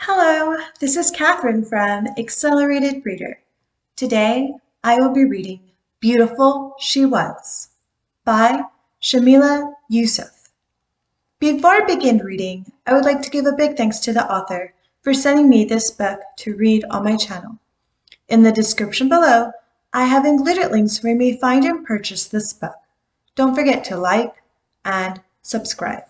Hello, this is Catherine from Accelerated Reader. Today I will be reading Beautiful She Was by Shamela Yousuff. Before I begin reading, I would like to give a big thanks to the author for sending me this book to read on my channel. In the description below, I have included links where you may find and purchase this book. Don't forget to like and subscribe.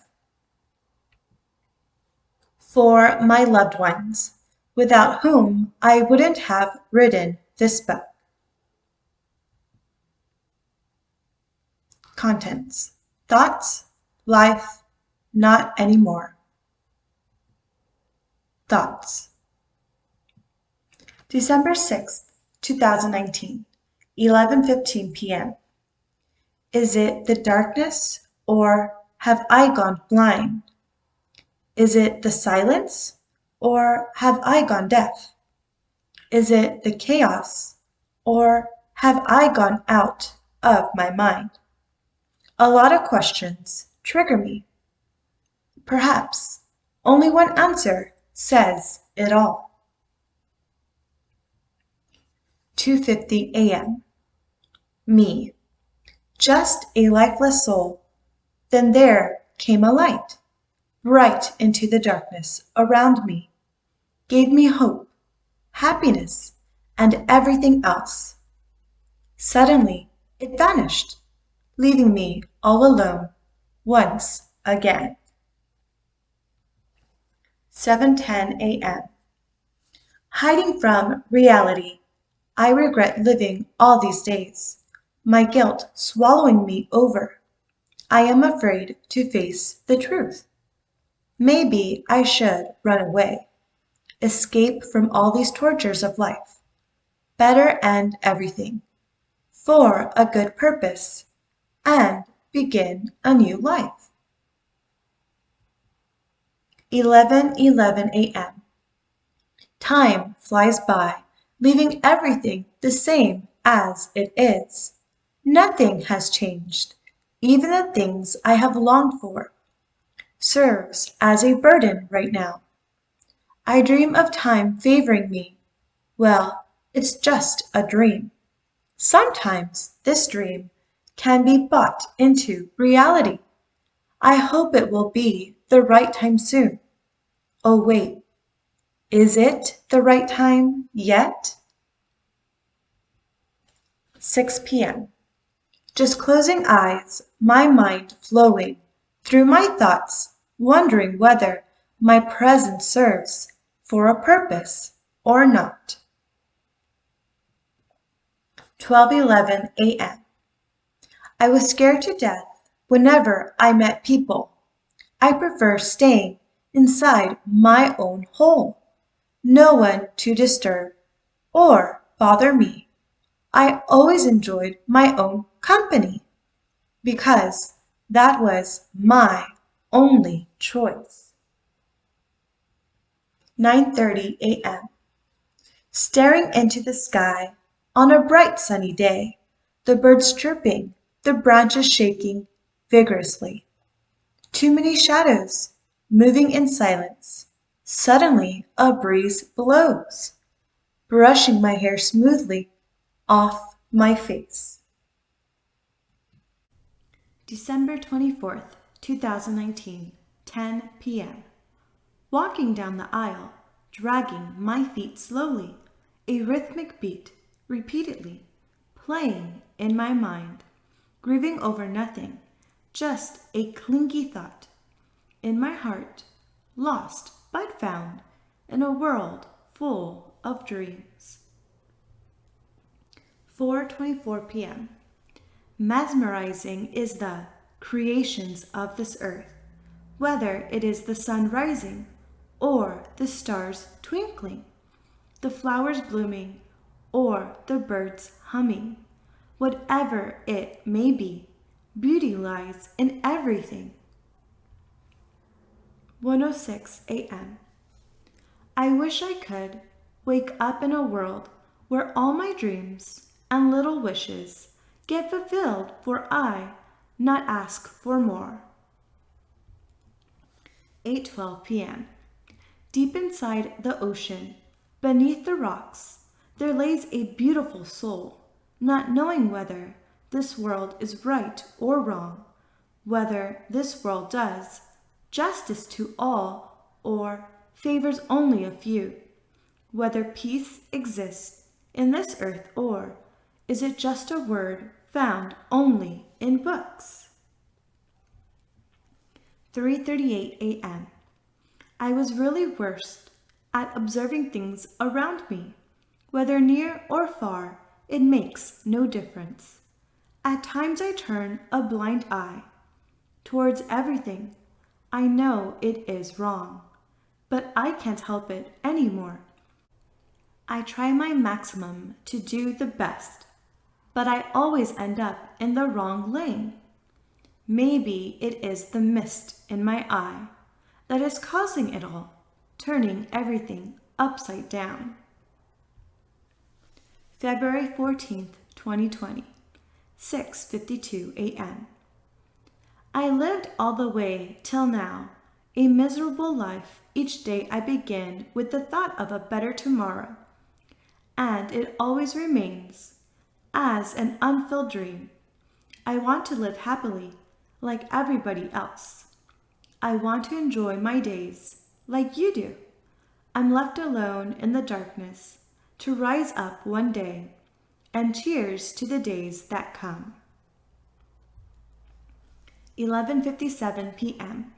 For my loved ones, without whom I wouldn't have written this book. Contents: Thoughts, Life, Not Anymore. Thoughts. December 6th, 2019, 11:15 p.m. Is it the darkness, or have I gone blind? Is it the silence, or have I gone deaf? Is it the chaos, or have I gone out of my mind? A lot of questions trigger me. Perhaps only one answer says it all. 2:50 a.m. Me, just a lifeless soul. Then there came a light, bright into the darkness around me, gave me hope, happiness, and everything else. Suddenly it vanished, leaving me all alone once again. 7:10 a.m. Hiding from reality, I regret living all these days, my guilt swallowing me over. I am afraid to face the truth. Maybe I should run away, escape from all these tortures of life, better end everything, for a good purpose, and begin a new life. 11:11 a.m. Time flies by, leaving everything the same as it is. Nothing has changed. Even the things I have longed for serves as a burden right now. I dream of time favoring me. Well, it's just a dream. Sometimes this dream can be bought into reality. I hope it will be the right time soon. Oh wait, is it the right time yet? 6 p.m. Just closing eyes, my mind flowing through my thoughts, wondering whether my present serves for a purpose or not. 12:11 a.m. I was scared to death whenever I met people. I prefer staying inside my own hole. No one to disturb or bother me. I always enjoyed my own company because that was my only choice. 9:30 a.m. Staring into the sky on a bright sunny day, the birds chirping, the branches shaking vigorously. Too many shadows, moving in silence. Suddenly a breeze blows, brushing my hair smoothly off my face. December 24th, 2019, 10 p.m. Walking down the aisle, dragging my feet slowly, a rhythmic beat, repeatedly, playing in my mind, grieving over nothing, just a clingy thought. In my heart, lost but found, in a world full of dreams. 4:24 p.m. Mesmerizing is the creations of this earth, whether it is the sun rising or the stars twinkling, the flowers blooming or the birds humming. Whatever it may be, beauty lies in everything. 1:06 a.m. I wish I could wake up in a world where all my dreams and little wishes get fulfilled, for I not ask for more. 8:12 p.m. Deep inside the ocean, beneath the rocks, there lays a beautiful soul, not knowing whether this world is right or wrong, whether this world does justice to all or favors only a few, whether peace exists in this earth or is it just a word found only in books? 3:38 a.m. I was really worst at observing things around me. Whether near or far, it makes no difference. At times I turn a blind eye towards everything. I know it is wrong, but I can't help it anymore. I try my maximum to do the best, but I always end up in the wrong lane. Maybe it is the mist in my eye that is causing it all, turning everything upside down. February 14th, 2020, 6:52 a.m. I lived all the way till now, a miserable life. Each day I begin with the thought of a better tomorrow, and it always remains as an unfulfilled dream. I want to live happily, like everybody else. I want to enjoy my days, like you do. I'm left alone in the darkness, to rise up one day, and cheers to the days that come. 11:57 p.m.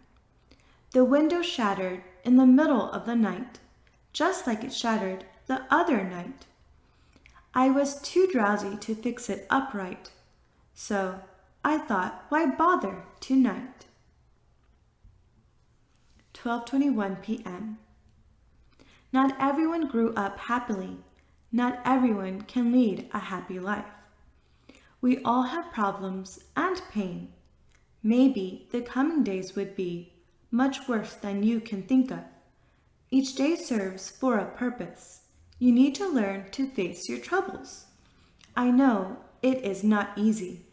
The window shattered in the middle of the night, just like it shattered the other night. I was too drowsy to fix it upright, so I thought, why bother tonight? 12:21 p.m. Not everyone grew up happily. Not everyone can lead a happy life. We all have problems and pain. Maybe the coming days would be much worse than you can think of. Each day serves for a purpose. You need to learn to face your troubles. I know it is not easy,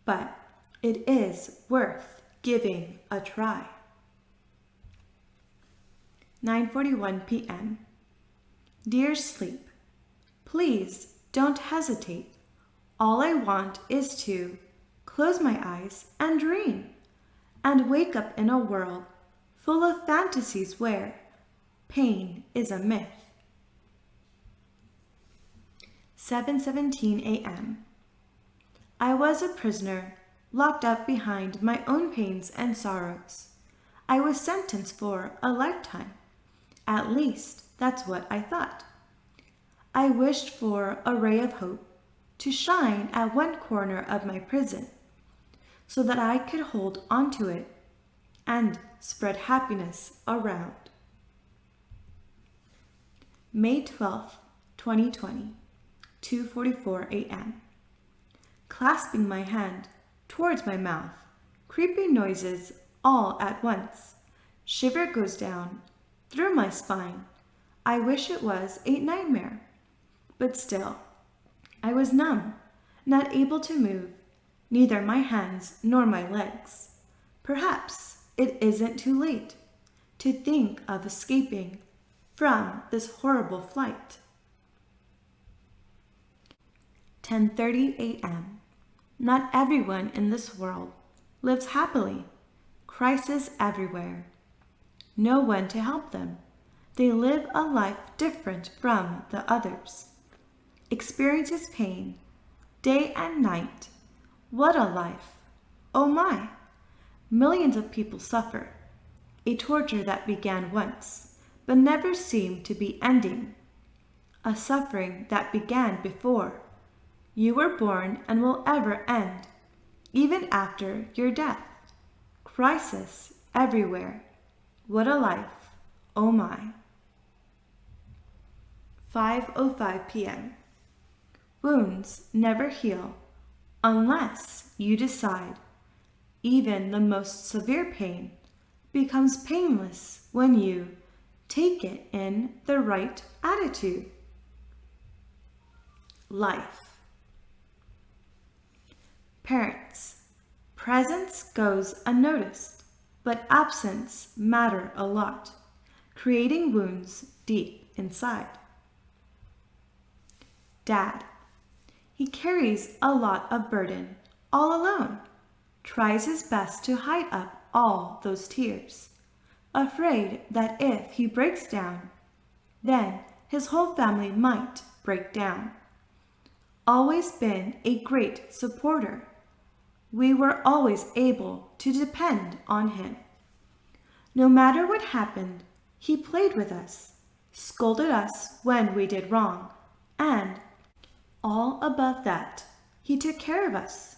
but it is worth giving a try. 9:41 p.m. Dear sleep, please don't hesitate. All I want is to close my eyes and dream, and wake up in a world full of fantasies where pain is a myth. 7:17 a.m. I was a prisoner, locked up behind my own pains and sorrows. I was sentenced for a lifetime. At least that's what I thought. I wished for a ray of hope to shine at one corner of my prison, so that I could hold onto it and spread happiness around. May 12th, 2020, 2:44 a.m. Clasping my hand towards my mouth, creepy noises all at once. Shiver goes down through my spine. I wish it was a nightmare, but still, I was numb, not able to move, neither my hands nor my legs. Perhaps it isn't too late to think of escaping from this horrible flight. 10:30 a.m. Not everyone in this world lives happily. Crisis everywhere. No one to help them. They live a life different from the others. Experiences pain, day and night. What a life! Oh my! Millions of people suffer. A torture that began once, but never seemed to be ending. A suffering that began before you were born and will ever end, even after your death. Crisis everywhere. What a life! Oh my! 5:05 p.m. Wounds never heal unless you decide. Even the most severe pain becomes painless when you take it in the right attitude. Life. Parents. Presence goes unnoticed, but absence matter a lot. creating wounds deep inside. Dad. He carries a lot of burden, all alone, tries his best to hide up all those tears, afraid that if he breaks down, then his whole family might break down. Always been a great supporter. We were always able to depend on him. No matter what happened, he played with us, scolded us when we did wrong, and all above that, he took care of us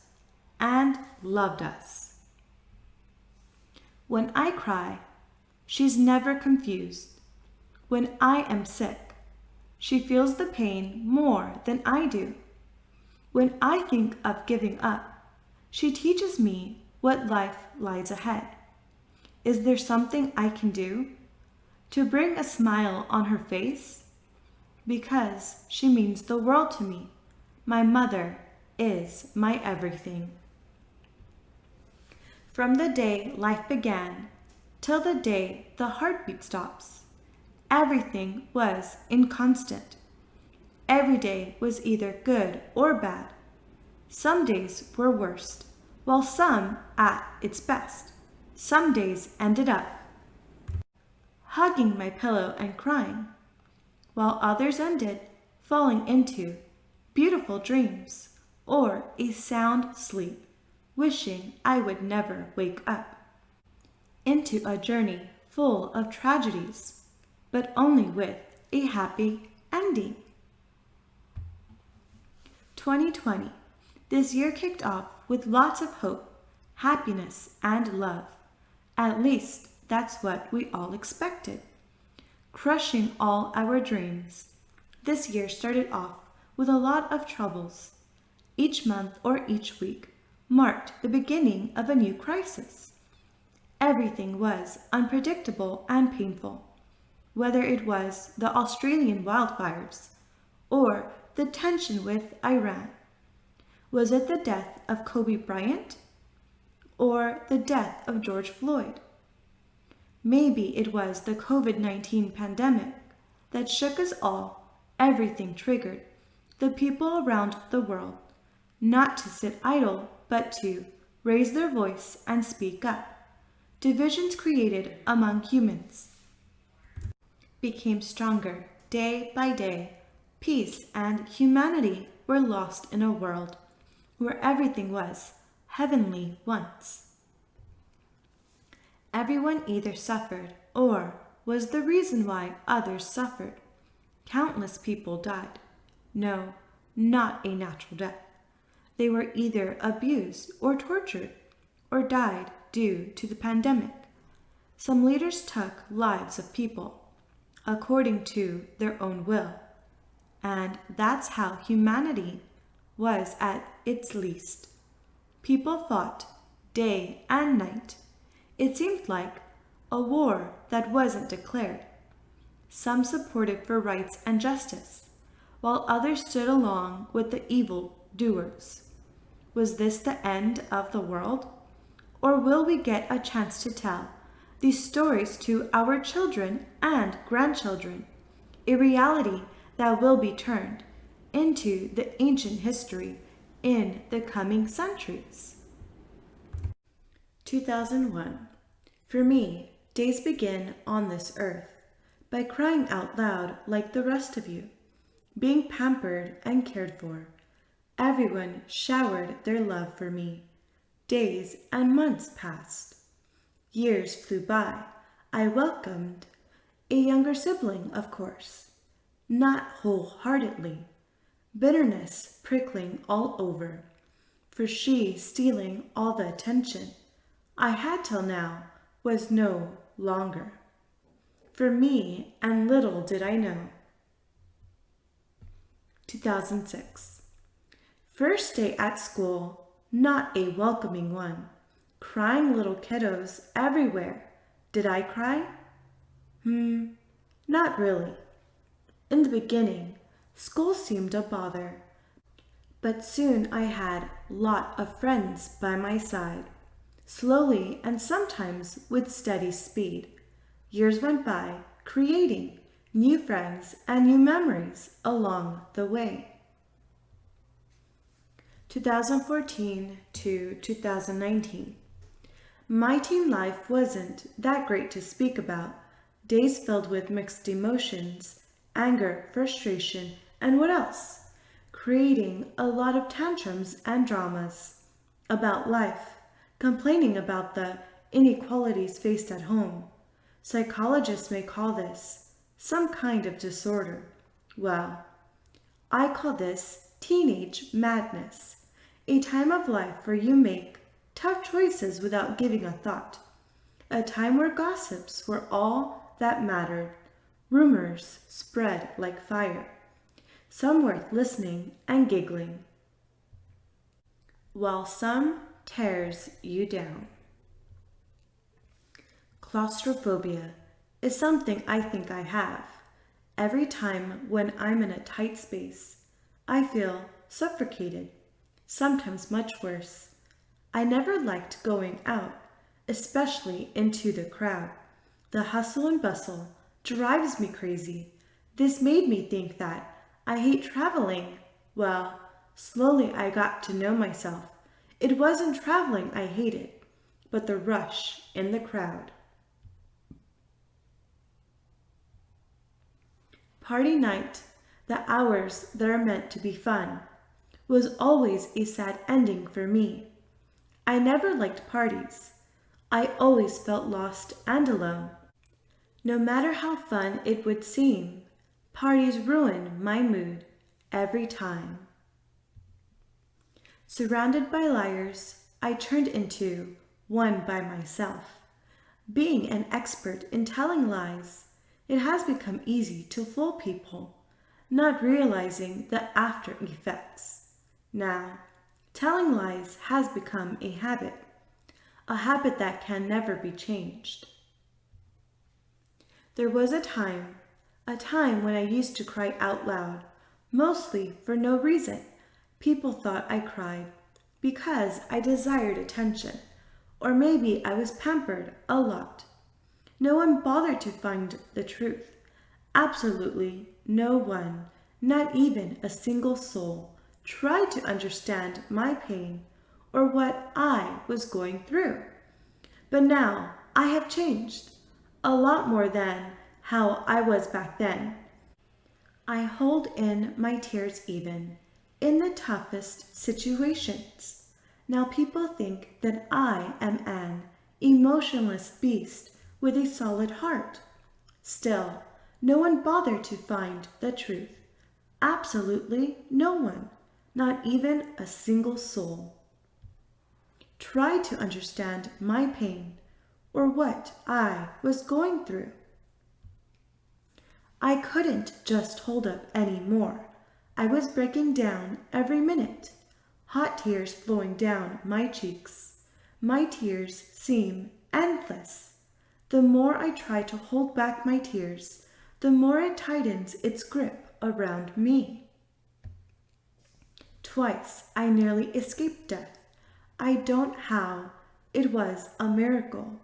and loved us. When I cry, she's never confused. When I am sick, she feels the pain more than I do. When I think of giving up, she teaches me what life lies ahead. Is there something I can do to bring a smile on her face? Because she means the world to me. My mother is my everything. From the day life began till the day the heartbeat stops, everything was inconstant. Every day was either good or bad. Some days were worst, while some at its best. Some days ended up hugging my pillow and crying, while others ended falling into beautiful dreams or a sound sleep, wishing I would never wake up. Into a journey full of tragedies, but only with a happy ending. 2020. This year kicked off with lots of hope, happiness, and love. At least that's what we all expected. Crushing all our dreams. This year started off with a lot of troubles. Each month or each week marked the beginning of a new crisis. Everything was unpredictable and painful, whether it was the Australian wildfires or the tension with Iran. Was it the death of Kobe Bryant or the death of George Floyd? Maybe it was the COVID-19 pandemic that shook us all. Everything triggered the people around the world not to sit idle, but to raise their voice and speak up. Divisions created among humans became stronger day by day. Peace and humanity were lost in a world where everything was heavenly once. Everyone either suffered or was the reason why others suffered. Countless people died. No, not a natural death. They were either abused or tortured or died due to the pandemic. Some leaders took lives of people according to their own will, and that's how humanity was at its least. People fought day and night. It seemed like a war that wasn't declared. Some supported for rights and justice, while others stood along with the evil doers. Was this the end of the world? Or will we get a chance to tell these stories to our children and grandchildren, a reality that will be turned into the ancient history in the coming centuries? 2001. For me, days begin on this earth by crying out loud like the rest of you, being pampered and cared for. Everyone showered their love for me. Days and months passed. Years flew by. I welcomed a younger sibling, of course, not wholeheartedly. Bitterness prickling all over, for she stealing all the attention I had till now was no longer for me, and little did I know. 2006. First day at school, not a welcoming one. Crying little kiddos everywhere. Did I cry? Not really. In the beginning, school seemed a bother, but soon I had lot of friends by my side. Slowly and sometimes with steady speed, years went by creating new friends and new memories along the way. 2014 to 2019. My teen life wasn't that great to speak about. Days filled with mixed emotions, anger, frustration, and what else? Creating a lot of tantrums and dramas about life, complaining about the inequalities faced at home. Psychologists may call this some kind of disorder. Well, I call this teenage madness, a time of life where you make tough choices without giving a thought, a time where gossips were all that mattered, rumors spread like fire, some worth listening and giggling, while some tears you down. Claustrophobia is something I think I have. Every time when I'm in a tight space, I feel suffocated, sometimes much worse. I never liked going out, especially into the crowd. The hustle and bustle drives me crazy. This made me think that I hate traveling. Well, slowly I got to know myself. It wasn't traveling I hated, but the rush in the crowd. Party night, the hours that are meant to be fun, was always a sad ending for me. I never liked parties. I always felt lost and alone. No matter how fun it would seem, parties ruin my mood every time. Surrounded by liars, I turned into one by myself. Being an expert in telling lies, it has become easy to fool people, not realizing the after effects. Now, telling lies has become a habit that can never be changed. There was a time when I used to cry out loud, mostly for no reason. People thought I cried because I desired attention, or maybe I was pampered a lot. No one bothered to find the truth. Absolutely no one, not even a single soul, tried to understand my pain or what I was going through. But now I have changed, a lot more than how I was back then. I hold in my tears even in the toughest situations. Now people think that I am an emotionless beast with a solid heart. Still, no one bothered to find the truth. Absolutely no one, not even a single soul, tried to understand my pain or what I was going through. I couldn't just hold up any more. I was breaking down every minute, hot tears flowing down my cheeks. My tears seem endless. The more I try to hold back my tears, the more it tightens its grip around me. Twice I nearly escaped death. I don't how. It was a miracle.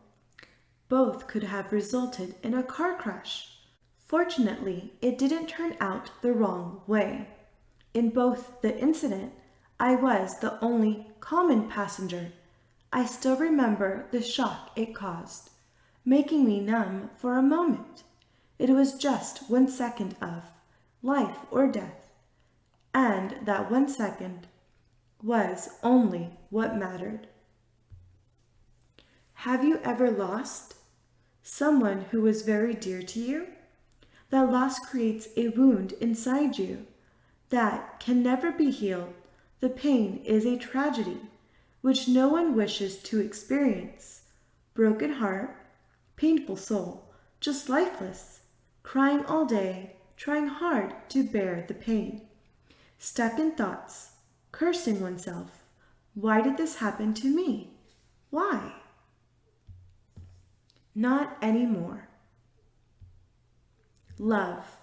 Both could have resulted in a car crash. Fortunately, it didn't turn out the wrong way. In both the incident, I was the only common passenger. I still remember the shock it caused, making me numb for a moment. It was just 1 second of life or death, and that 1 second was only what mattered. Have you ever lost someone who was very dear to you? That loss creates a wound inside you that can never be healed. The pain is a tragedy which no one wishes to experience. Broken heart, painful soul, just lifeless, crying all day, trying hard to bear the pain. Stuck in thoughts, cursing oneself. Why did this happen to me? Why? Not anymore. Love,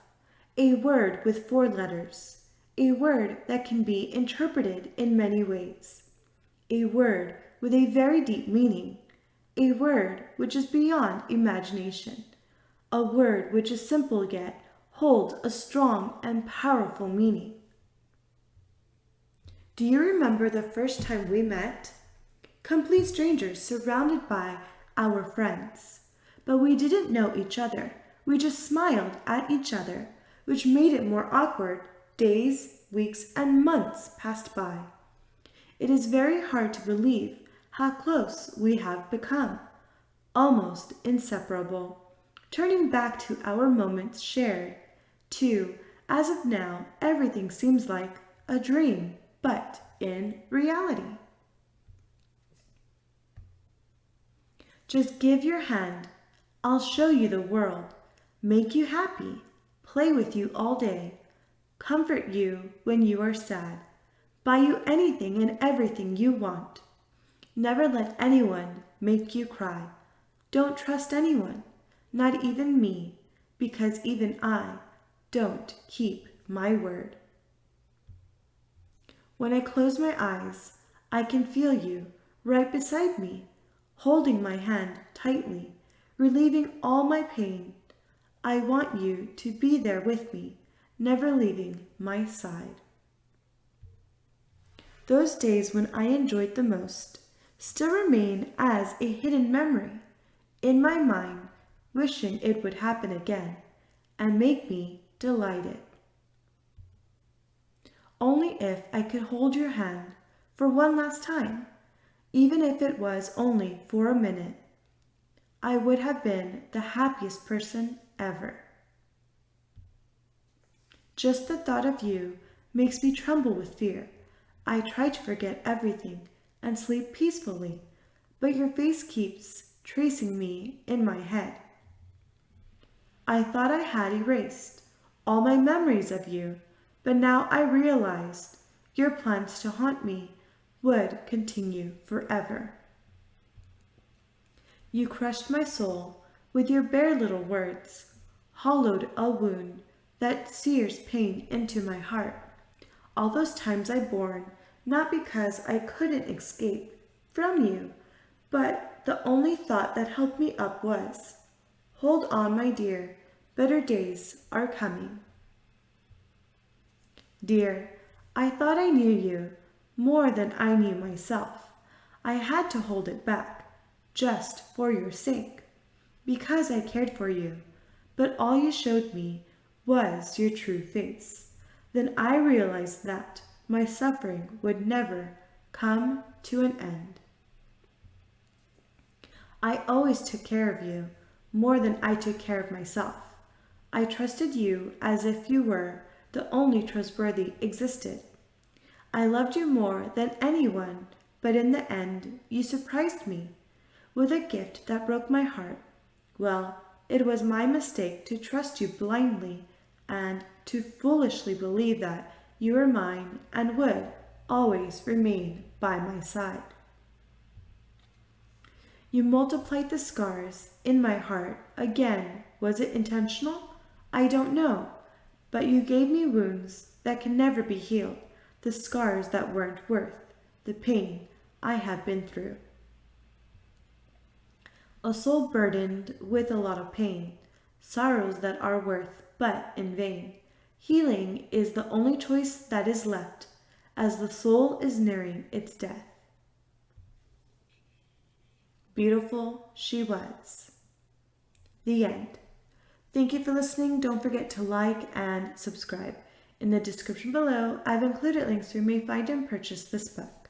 a word with 4 letters, a word that can be interpreted in many ways, a word with a very deep meaning, a word which is beyond imagination, a word which is simple yet holds a strong and powerful meaning. Do you remember the first time we met? Complete strangers surrounded by our friends. But we didn't know each other. We just smiled at each other, which made it more awkward. Days, weeks, and months passed by. It is very hard to believe how close we have become, almost inseparable. Turning back to our moments shared, too, as of now, everything seems like a dream, but in reality. Just give your hand. I'll show you the world, make you happy, play with you all day, comfort you when you are sad, buy you anything and everything you want. Never let anyone make you cry. Don't trust anyone, not even me, because even I don't keep my word. When I close my eyes, I can feel you right beside me, holding my hand tightly, relieving all my pain. I want you to be there with me, never leaving my side. Those days when I enjoyed the most still remain as a hidden memory in my mind, wishing it would happen again and make me delighted. Only if I could hold your hand for one last time, even if it was only for a minute, I would have been the happiest person ever. Just the thought of you makes me tremble with fear. I try to forget everything and sleep peacefully, but your face keeps tracing me in my head. I thought I had erased all my memories of you, but now I realized your plans to haunt me would continue forever. You crushed my soul with your bare little words, hollowed a wound that sears pain into my heart. All those times I bore, not because I couldn't escape from you, but the only thought that helped me up was, hold on, my dear, better days are coming. Dear, I thought I knew you more than I knew myself. I had to hold it back, just for your sake, because I cared for you, but all you showed me was your true face. Then I realized that my suffering would never come to an end. I always took care of you, more than I took care of myself. I trusted you as if you were the only trustworthy existed. I loved you more than anyone, but in the end, you surprised me with a gift that broke my heart. Well, it was my mistake to trust you blindly and to foolishly believe that you were mine and would always remain by my side. You multiplied the scars in my heart again. Was it intentional? I don't know. But you gave me wounds that can never be healed, the scars that weren't worth the pain I have been through. A soul burdened with a lot of pain, sorrows that are worth but in vain. Healing is the only choice that is left, as the soul is nearing its death. Beautiful she was. The end. Thank you for listening. Don't forget to like and subscribe. In the description below, I've included links where you may find and purchase this book.